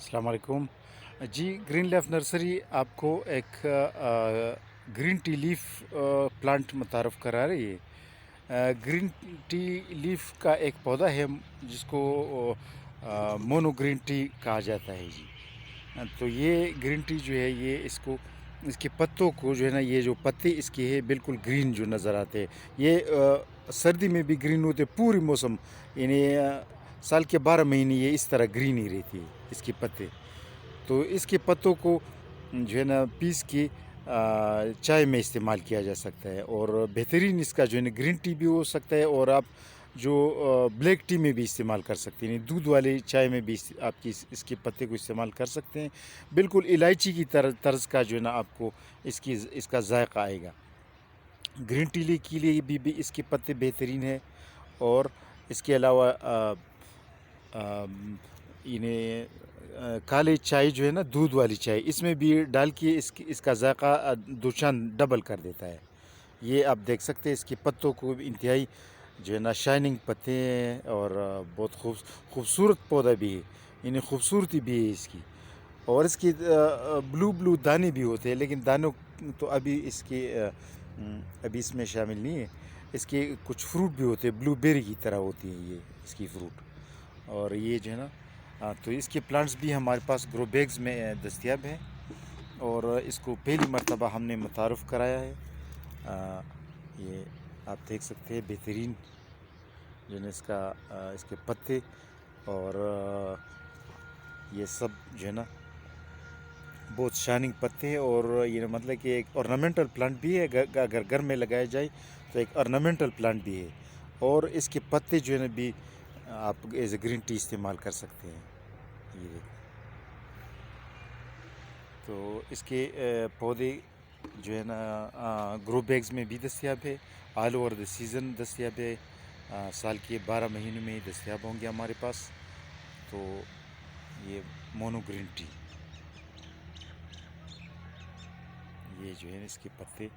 अस्सलाम वालेकुम जी। Green leaf nursery आपको एक ग्रीन टी लीफ प्लांट मुतारफ़ करा रही है। ग्रीन टी लीफ का एक पौधा है जिसको मोनो ग्रीन टी कहा जाता है जी। तो ये ग्रीन टी जो है ये इसको इसके पत्तों को जो है ना, ये जो पत्ते इसके है बिल्कुल ग्रीन जो नज़र आते हैं। ये सर्दी में भी ग्रीन होते पूरी मौसम, यानी साल के 12 महीने ये इस तरह ग्रीन ही रहती है इसके पत्ते। तो इसके पत्तों को जो है ना पीस के चाय में इस्तेमाल किया जा सकता है, और बेहतरीन इसका जो है ना ग्रीन टी भी हो सकता है, और आप जो ब्लैक टी में भी इस्तेमाल कर सकते हैं, दूध वाली चाय में भी आपकी इसके पत्ते को इस्तेमाल कर सकते हैं। बिल्कुल इलायची की तर्ज का जो है ना आपको इसका जायका आएगा। ग्रीन टी के लिए भी इसके पत्ते बेहतरीन है। और इसके अलावा इन्हें काली चाय जो है ना, दूध वाली चाय, इसमें भी डाल के इसका जायका दो चांद डबल कर देता है। ये आप देख सकते हैं इसके पत्तों को इंतहाई जो है ना शाइनिंग पत्ते हैं, और बहुत खूबसूरत पौधा भी है, यानी खूबसूरती भी है इसकी। और इसकी ब्लू ब्लू दाने भी होते हैं, लेकिन दानों तो अभी अभी इसमें शामिल नहीं है। इसके कुछ फ्रूट भी होते हैं, ब्लू बेरी की तरह होती है ये इसकी फ्रूट। और ये जो है ना तो इसके प्लांट्स भी हमारे पास ग्रो बैग्स में दस्तयाब है, और इसको पहली मरतबा हमने मुतारफ़ कराया है। ये आप देख सकते हैं बेहतरीन जो है इसके पत्ते, और ये सब जो है ना बहुत शाइनिंग पत्ते हैं। और ये मतलब कि एक ऑर्नामेंटल प्लांट भी है, अगर घर में लगाया जाए तो एक ऑर्नामेंटल प्लांट भी है। और इसके पत्ते जो है ना भी आप एज ए ग्रीन टी इस्तेमाल कर सकते हैं। ये देखो, तो इसके पौधे जो है ना ग्रो बैग्स में भी दस्तयाब है, ऑल ओवर द सीज़न दस्तयाब है। साल के 12 महीनों में दस्तयाब होंगे हमारे पास। तो ये मोनो ग्रीन टी, ये जो है इसके पत्ते